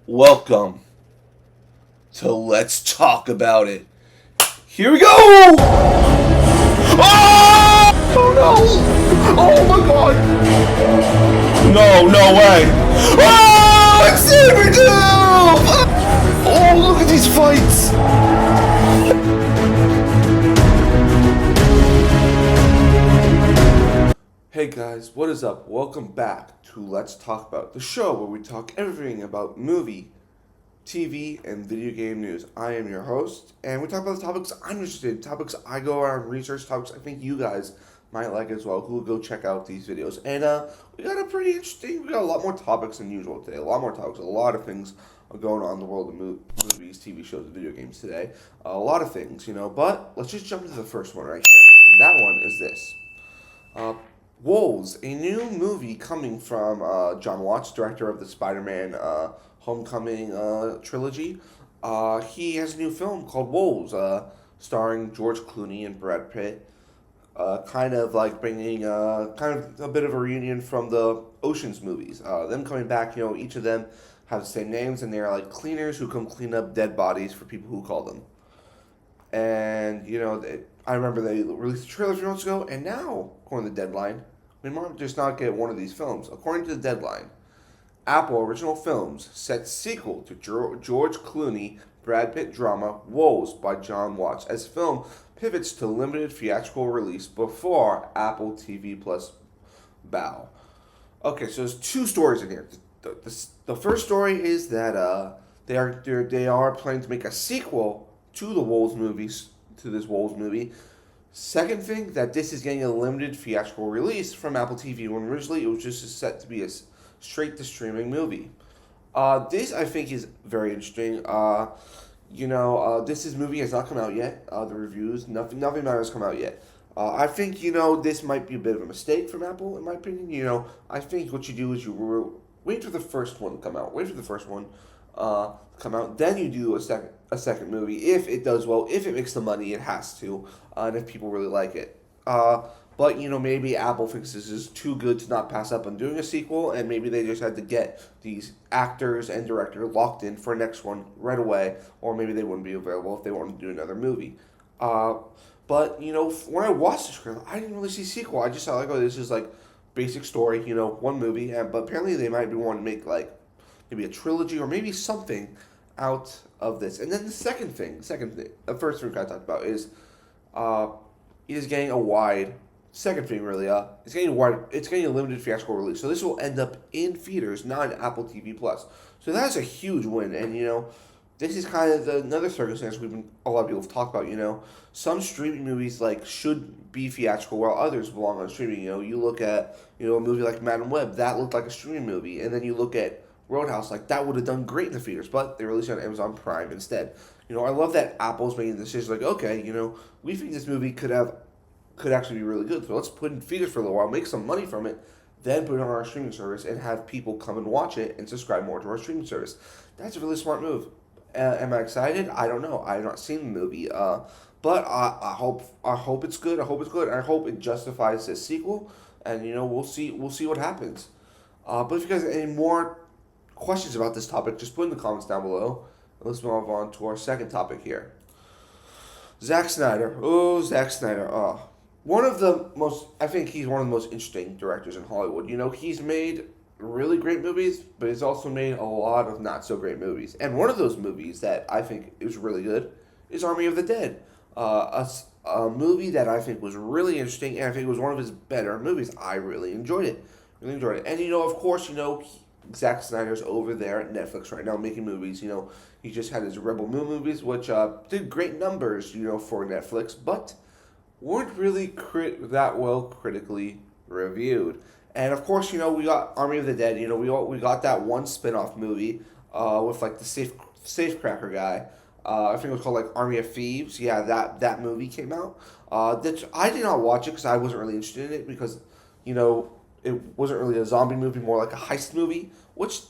Welcome to Let's Talk About It. Here we go! Oh! Oh no! Oh my god! No way! Oh! It's Sabretooth! Oh, look at these fights! Hey guys, what is up? Welcome back to Let's Talk About, the show where we talk everything about movie, TV, and video game news. I am your host, and we talk about the topics I'm interested in, topics I go around and research, topics I think you guys might like as well, who will go check out these videos. And we got a lot more topics than usual today, a lot of things are going on in the world of movies, TV shows, and video games today. A lot of things, but let's just jump into the first one right here. And that one is this. Wolves, a new movie coming from John Watts, director of the Spider-Man Homecoming trilogy. He has a new film called Wolves, starring George Clooney and Brad Pitt. Kind of like bringing kind of a bit of a reunion from the Ocean's movies. Them coming back, each of them have the same names, and they're like cleaners who come clean up dead bodies for people who call them. And, I remember they released a trailer a few months ago, and now, according to the Deadline, we might just not get one of these films. According to the Deadline, Apple Original Films sets sequel to George Clooney, Brad Pitt drama Wolves by John Watts as film pivots to limited theatrical release before Apple TV Plus bow. Okay, so there's two stories in here. The first story is that they are planning to make a sequel to this Wolves movie. Second thing, that this is getting a limited theatrical release from Apple TV when originally it was just set to be a straight to streaming movie. This I think is very interesting. This movie has not come out yet. The reviews, nothing matter has come out yet. I think this might be a bit of a mistake from Apple, in my opinion. I think what you do is you wait for the first one to come out. Then you do a second movie if it does well, if it makes the money it has to, and if people really like it. But maybe Apple thinks this is too good to not pass up on doing a sequel, and maybe they just had to get these actors and director locked in for a next one right away, or maybe they wouldn't be available if they wanted to do another movie. But when I watched the trailer, I didn't really see sequel. I just thought this is like basic story, one movie, but apparently they might be wanting to make like maybe a trilogy or maybe something out of this. And then the first thing I talked about is getting a wide. Second thing really, it's getting a limited theatrical release. So this will end up in theaters, not in Apple TV Plus. So that's a huge win. And this is kind of another circumstance a lot of people have talked about. Some streaming movies should be theatrical while others belong on streaming. You look at a movie like Madam Web, that looked like a streaming movie, and then you look at Roadhouse, that would have done great in the theaters, but they released it on Amazon Prime instead. I love that Apple's making decisions we think this movie could actually be really good, so let's put it in theaters for a little while, make some money from it, then put it on our streaming service and have people come and watch it and subscribe more to our streaming service. That's a really smart move. Am I excited? I don't know. I have not seen the movie, but I hope it's good. I hope it justifies this sequel, and we'll see what happens. But if you guys have any more questions about this topic, just put in the comments down below. And let's move on to our second topic here. Zack Snyder. Zack Snyder. I think he's one of the most interesting directors in Hollywood. He's made really great movies, but he's also made a lot of not so great movies. And one of those movies that I think is really good is Army of the Dead. A movie that I think was really interesting, and I think it was one of his better movies. I really enjoyed it. And of course, Zack Snyder's over there at Netflix right now making movies. He just had his Rebel Moon movies, which did great numbers, for Netflix, but weren't really that well critically reviewed. And of course, we got Army of the Dead. We got that one spin-off movie with the safecracker guy. I think it was called Army of Thieves. Yeah, that movie came out. That I did not watch it because I wasn't really interested in it because it wasn't really a zombie movie, more like a heist movie, which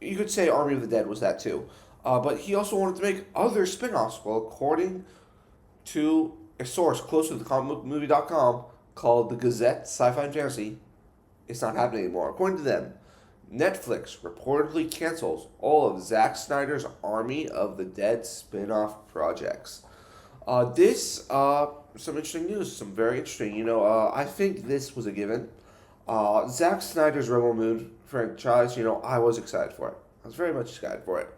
you could say Army of the Dead was that too. But he also wanted to make other spin-offs. Well, according to a source close to the comicbookmovie.com called the Gazette Sci-Fi and Fantasy, it's not happening anymore. According to them, Netflix reportedly cancels all of Zack Snyder's Army of the Dead spin-off projects. Some interesting news, some very interesting. I think this was a given. Zack Snyder's Rebel Moon franchise, I was excited for it. I was very much excited for it.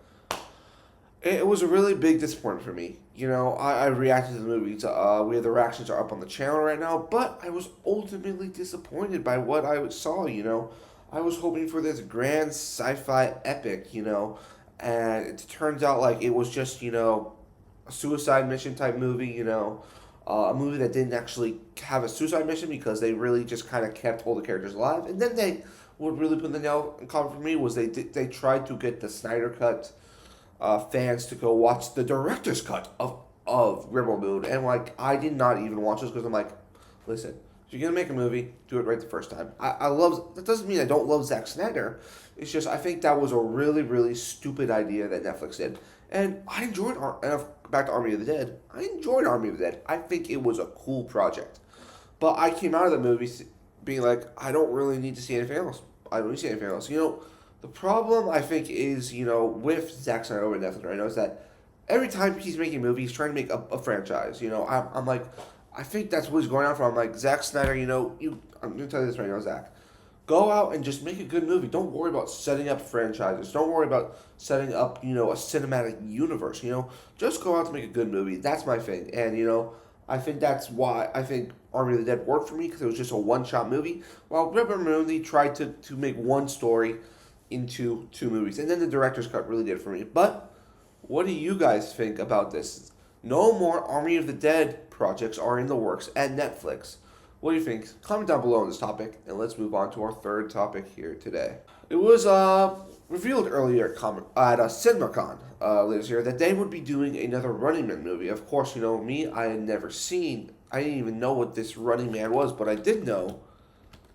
It was a really big disappointment for me. I reacted to the movies. We have the reactions are up on the channel right now, but I was ultimately disappointed by what I saw. I was hoping for this grand sci-fi epic. And it turns out like it was just a suicide mission type movie. A movie that didn't actually have a suicide mission because they really just kind of kept all the characters alive. And then what really put the nail in coffin for me was they tried to get the Snyder cut fans to go watch the director's cut of Rebel Moon, and like I did not even watch this because I'm like, listen, if you're gonna make a movie, do it right the first time. I love that doesn't mean I don't love Zack Snyder. It's just I think that was a really really stupid idea that Netflix did, and I enjoyed. And back to Army of the Dead, I enjoyed Army of the Dead. I think it was a cool project, but I came out of the movie being like, I don't really need to see anything else. I don't need to see anything else. The problem, I think, is, with Zack Snyder over Netflix right now is that every time he's making a movie, he's trying to make a franchise. I'm like, I think that's what he's going on for. I'm like, Zack Snyder, I'm going to tell you this right now, Zack. Go out and just make a good movie. Don't worry about setting up franchises. Don't worry about setting up, a cinematic universe, Just go out to make a good movie. That's my thing. And, I think that's why I think Army of the Dead worked for me, because it was just a one-shot movie. While Rebel Moon, they tried to make one story into two movies. And then the director's cut really did for me. But what do you guys think about this? No more Army of the Dead projects are in the works at Netflix. What do you think? Comment down below on this topic, and let's move on to our third topic here today. It was revealed earlier at CinemaCon this year that they would be doing another Running Man movie. Of course, me, I didn't even know what this Running Man was, but I did know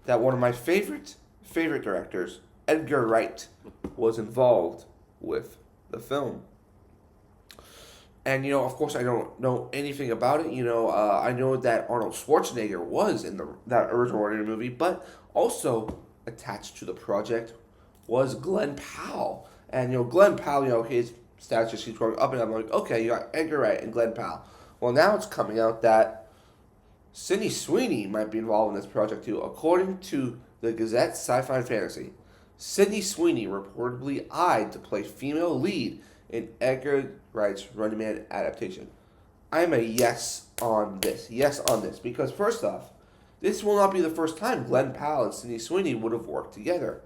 that one of my favorite directors, Edgar Wright, was involved with the film. And, of course, I don't know anything about it. I know that Arnold Schwarzenegger was in that original Running Man movie, but also attached to the project was Glenn Powell. And, Glenn Powell, his stats just keeps going up and up. I'm like, okay, you got Edgar Wright and Glenn Powell. Well, now it's coming out that Sydney Sweeney might be involved in this project too. According to the Gazette Sci-Fi and Fantasy, Sydney Sweeney reportedly eyed to play female lead in Edgar Wright's Running Man adaptation. I'm a yes on this. Yes on this. Because first off, this will not be the first time Glenn Powell and Sydney Sweeney would have worked together.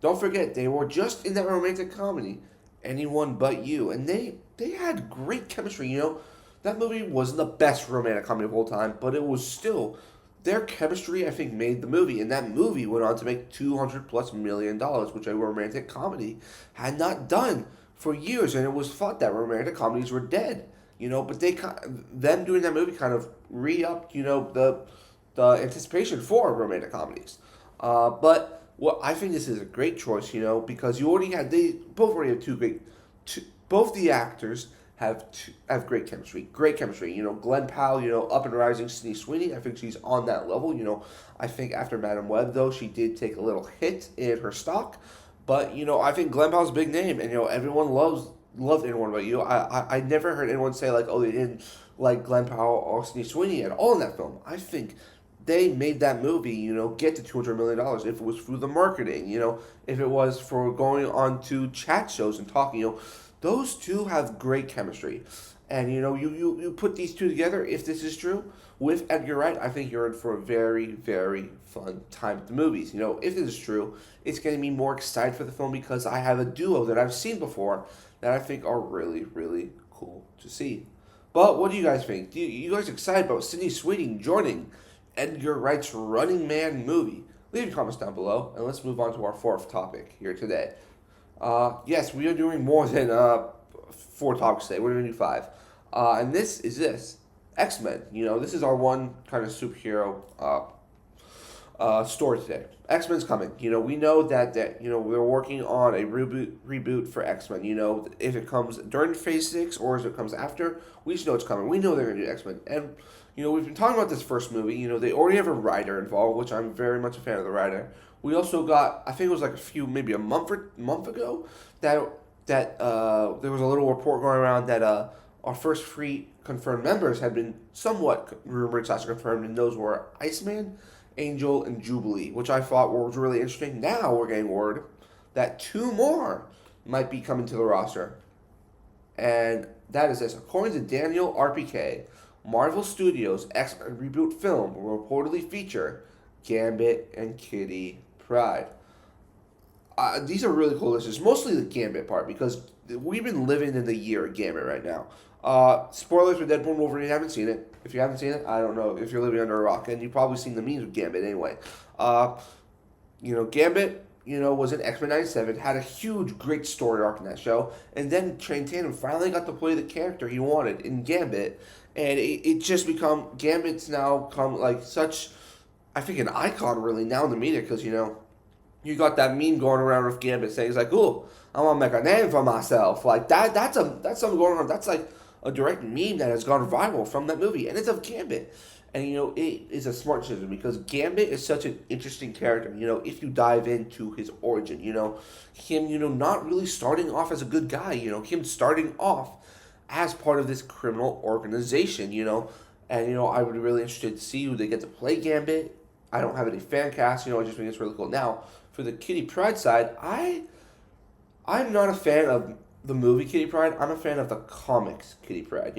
Don't forget, they were just in that romantic comedy, Anyone But You. And they had great chemistry, That movie wasn't the best romantic comedy of all time, but it was still... Their chemistry, I think, made the movie, and that movie went on to make $200+ million, which a romantic comedy had not done for years, and it was thought that romantic comedies were dead, But them doing that movie kind of re-upped, the anticipation for romantic comedies. But I think this is a great choice, because they both already have both the actors have great chemistry. Great chemistry. Glenn Powell, up and rising. Sydney Sweeney, I think she's on that level. I think after Madam Web, though, she did take a little hit in her stock. But, I think Glenn Powell's a big name. And, everyone loved Anyone But You. I never heard anyone say, like, oh, they didn't like Glenn Powell or Sydney Sweeney at all in that film. I think they made that movie, get to $200 million if it was through the marketing, if it was for going on to chat shows and talking, Those two have great chemistry. And, you put these two together, if this is true, with Edgar Wright, I think you're in for a very, very fun time at the movies. If this is true, it's going to be more excited for the film because I have a duo that I've seen before that I think are really, really cool to see. But what do you guys think? You guys excited about Sydney Sweeney joining Edgar Wright's Running Man movie? Leave your comments down below, and let's move on to our fourth topic here today. Yes, we are doing more than 4 topics today. We're going to do 5. And this. X-Men. This is our one kind of superhero story today. X-Men's coming. We know that we're working on a reboot for X-Men. If it comes during Phase 6 or if it comes after, we just know it's coming. We know they're going to do X-Men. And, we've been talking about this first movie. They already have a writer involved, which I'm very much a fan of the writer. We also got, I think it was like maybe a month ago, that there was a little report going around that our first 3 confirmed members had been somewhat rumored / confirmed, and those were Iceman, Angel, and Jubilee, which I thought was really interesting. Now we're getting word that 2 more might be coming to the roster. And that is this. According to Daniel RPK, Marvel Studios' X-Men reboot film will reportedly feature Gambit and Kitty Pryde. These are really cool lists. Mostly the Gambit part, because we've been living in the year of Gambit right now. Spoilers for Deadpool and Wolverine. Haven't seen it. If you haven't seen it, I don't know if you're living under a rock, and you've probably seen the memes with Gambit anyway. Gambit, was in X-Men 97, had a huge, great story arc in that show, and then Channing Tatum finally got to play the character he wanted in Gambit, and it just Gambit's now come like such, I think, an icon really now in the media, because, you got that meme going around with Gambit saying, it's like, ooh, I want to make a name for myself. Like, that's something going on. That's like a direct meme that has gone viral from that movie, and it's of Gambit. And, it is a smart decision, because Gambit is such an interesting character, if you dive into his origin, him, not really starting off as a good guy, him starting off as part of this criminal organization, and, I would be really interested to see who they get to play Gambit. I don't have any fan cast, I just think it's really cool. Now, for the Kitty Pryde side, I'm not a fan of the movie Kitty Pryde. I'm a fan of the comics Kitty Pryde.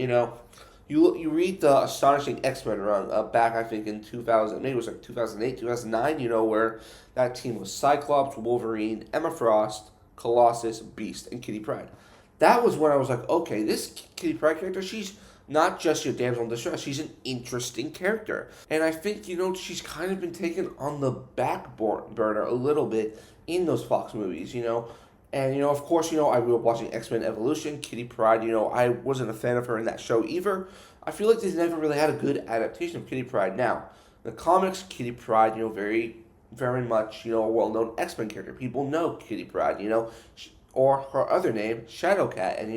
You read the Astonishing X-Men run back, I think, in 2000, maybe it was like 2008, 2009, where that team was Cyclops, Wolverine, Emma Frost, Colossus, Beast, and Kitty Pryde. That was when I was like, okay, this Kitty Pryde character, she's not just your damsel in distress, she's an interesting character. And I think, she's kind of been taken on the back burner a little bit in those Fox movies, And, of course, I grew up watching X-Men Evolution, Kitty Pryde, I wasn't a fan of her in that show either. I feel like they've never really had a good adaptation of Kitty Pryde. Now, the comics, Kitty Pryde, very, very much, a well-known X-Men character. People know Kitty Pryde, or her other name, Shadowcat, and,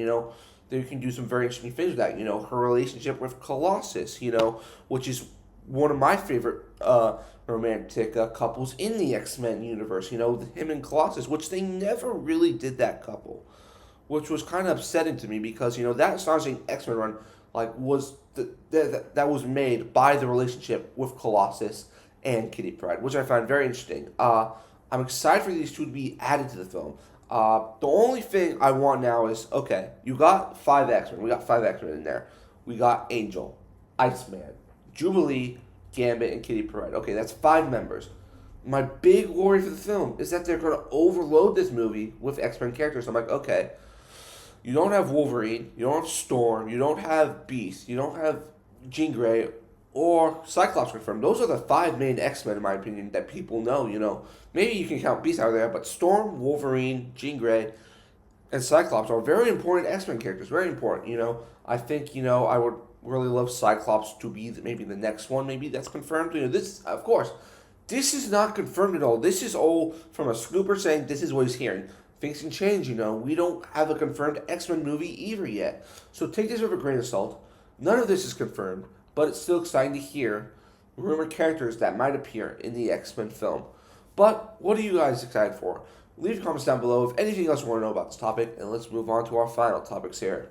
they can do some very interesting things with that. Her relationship with Colossus, which is one of my favorite romantic couples in the X-Men universe, him and Colossus, which they never really did that couple, which was kind of upsetting to me, because, that Astonishing X-Men run, was that was made by the relationship with Colossus and Kitty Pryde, which I find very interesting. I'm excited for these two to be added to the film. The only thing I want now is, okay, you got 5 X-Men. We got 5 X-Men in there. We got Angel, Iceman, Jubilee, Gambit, and Kitty Pryde. Okay, that's 5 members. My big worry for the film is that they're going to overload this movie with X-Men characters. I'm like, okay, you don't have Wolverine, you don't have Storm, you don't have Beast, you don't have Jean Grey, or Cyclops confirmed. Those are the 5 main X-Men, in my opinion, that people know, Maybe you can count Beast out of there, but Storm, Wolverine, Jean Grey, and Cyclops are very important X-Men characters. Very important, I think, I would really love Cyclops to be maybe the next one. Maybe that's confirmed. This, of course, this is not confirmed at all. This is all from a scooper saying this is what he's hearing. Things can change, We don't have a confirmed X-Men movie either yet. So take this with a grain of salt. None of this is confirmed, but it's still exciting to hear rumored characters that might appear in the X-Men film. But what are you guys excited for? Leave your comments down below if anything else you want to know about this topic, and let's move on to our final topics here.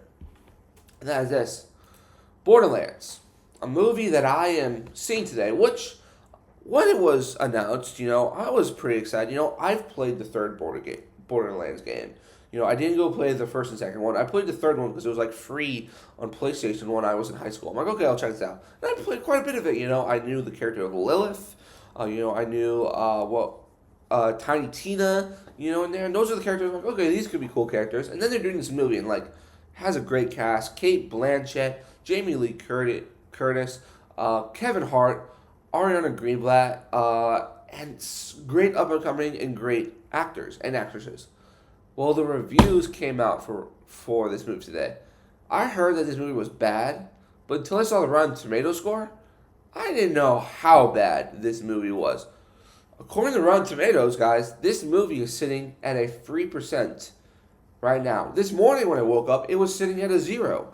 And that is this. Borderlands. A movie that I am seeing today, which, when it was announced, I was pretty excited. I've played the third Borderlands game. I didn't go play the first and second one. I played the third one because it was free on PlayStation when I was in high school. I'm like, okay, I'll check this out. And I played quite a bit of it. I knew the character of Lilith. I knew Tiny Tina. In there. And those are the characters. I'm like, okay, these could be cool characters. And then they're doing this movie and has a great cast: Kate Blanchett, Jamie Lee Curtis, Kevin Hart, Ariana Greenblatt, and great up and coming and great actors and actresses. Well, the reviews came out for this movie today. I heard that this movie was bad, but until I saw the Rotten Tomato score, I didn't know how bad this movie was. According to Rotten Tomatoes, guys, this movie is sitting at a 3% right now. This morning when I woke up, it was sitting at a 0.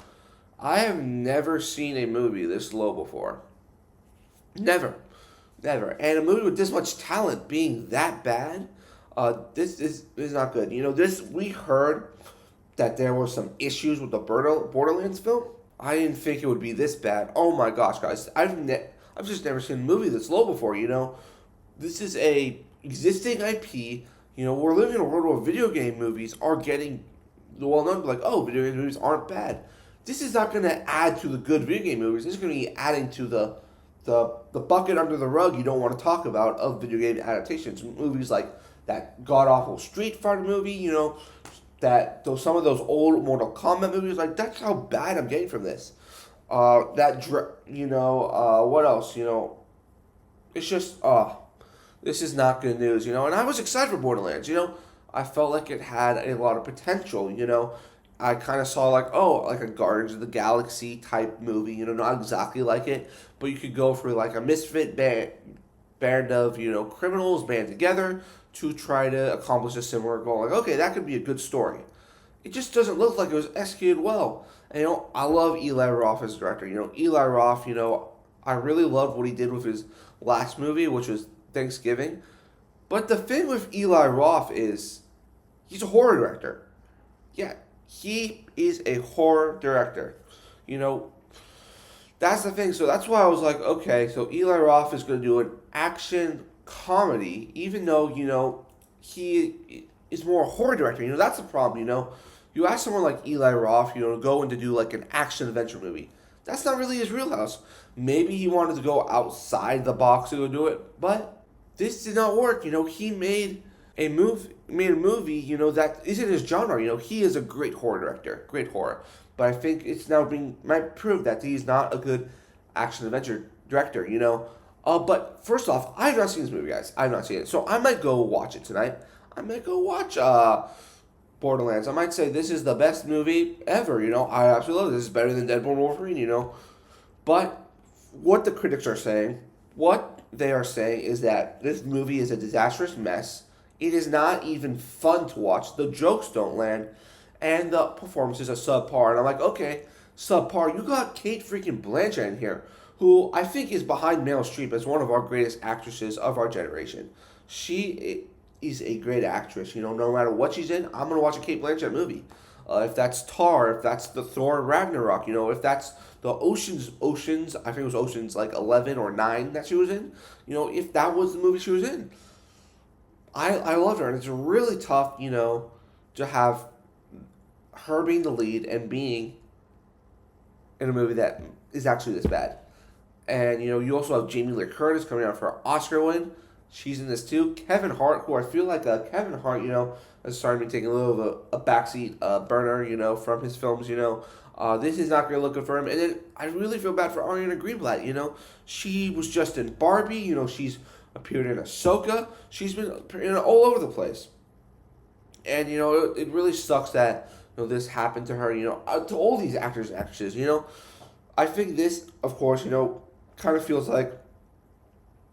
I have never seen a movie this low before. Never. Never. And a movie with this much talent being that bad, this is not good. We heard that there were some issues with the Borderlands film. I didn't think it would be this bad. Oh my gosh, guys. I've just never seen a movie this low before, This is a existing IP. We're living in a world where video game movies are getting well known, like, oh, video game movies aren't bad. This is not going to add to the good video game movies. This is going to be adding to the bucket under the rug you don't want to talk about of video game adaptations. Movies like that god-awful Street Fighter movie, some of those old Mortal Kombat movies, like, that's how bad I'm getting from this. What else, it's just, this is not good news, and I was excited for Borderlands, I felt like it had a lot of potential, I kind of saw like a Guardians of the Galaxy type movie, not exactly like it, but you could go for like a misfit band of, criminals band together to try to accomplish a similar goal. Like, okay, that could be a good story. It just doesn't look like it was executed well. And, I love Eli Roth as director. Eli Roth, I really loved what he did with his last movie, which was Thanksgiving. But the thing with Eli Roth is he's a horror director. Yeah, he is a horror director. That's the thing. So that's why I was like, okay, so Eli Roth is going to do an action comedy, even though, he is more a horror director. That's the problem, You ask someone like Eli Roth, to go and to do like an action adventure movie. That's not really his wheelhouse. Maybe he wanted to go outside the box to go do it, but this did not work. He made a movie, that isn't his genre. He is a great horror director, great horror. But I think it's now might prove that he's not a good action adventure director, But first off, I have not seen this movie, guys. I have not seen it. So I might go watch it tonight. I might go watch Borderlands. I might say this is the best movie ever, I absolutely love it. This is better than Deadpool and Wolverine, But what the critics are saying, what they are saying is that this movie is a disastrous mess. It is not even fun to watch. The jokes don't land. And the performances are subpar. And I'm like, okay, subpar. You got Kate freaking Blanchett in here, who I think is behind Meryl Streep as one of our greatest actresses of our generation. She is a great actress. No matter what she's in, I'm going to watch a Kate Blanchett movie. If that's Tar, if that's the Thor Ragnarok, if that's the Oceans, I think it was Oceans like 11 or 9 that she was in, if that was the movie she was in. I love her, and it's really tough, to have her being the lead and being in a movie that is actually this bad. And, you also have Jamie Lee Curtis coming out for an Oscar win. She's in this too. Kevin Hart, who I feel like Kevin Hart, has started to be taking a little of a backseat burner, from his films, This is not going to look good for him. And then I really feel bad for Ariana Greenblatt, She was just in Barbie, she's appeared in Ahsoka. She's been all over the place. And, it really sucks that, this happened to her, to all these actors and actresses, I think this, of course, kind of feels like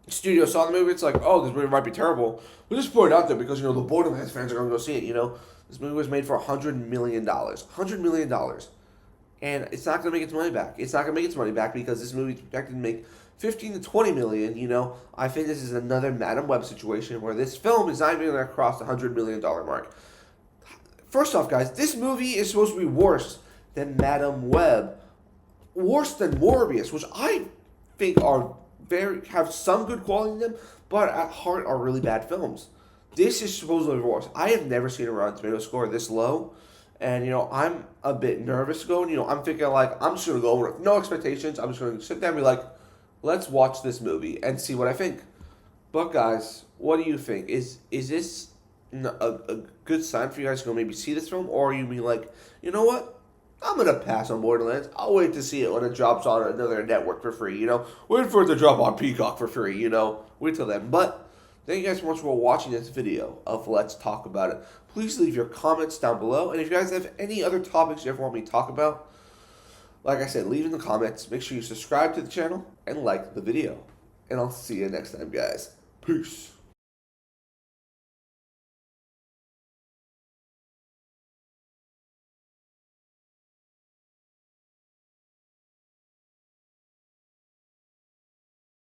studio saw the movie. It's like, oh, this movie might be terrible. We'll just put it out there because, the Borderlands fans are going to go see it, This movie was made for $100 million. $100 million. And it's not going to make its money back. It's not going to make its money back because this movie is projected to make 15 to 20 million, I think this is another Madam Web situation where this film is not even going to cross the $100 million mark. First off, guys, this movie is supposed to be worse than Madam Web. Worse than Morbius, which I think have some good quality in them, but at heart are really bad films. This is supposedly worse. I have never seen a Rotten Tomatoes score this low. And, I'm a bit nervous going. I'm thinking, I'm just going to go with no expectations. I'm just going to sit there and be like, let's watch this movie and see what I think. But, guys, what do you think? Is this a good sign for you guys to go maybe see this film? Or are you being like, you know what? I'm going to pass on Borderlands. I'll wait to see it when it drops on another network for free, Wait for it to drop on Peacock for free, Wait till then. But thank you guys so much for watching this video of Let's Talk About It. Please leave your comments down below. And if you guys have any other topics you ever want me to talk about, like I said, leave in the comments. Make sure you subscribe to the channel and like the video. And I'll see you next time, guys. Peace.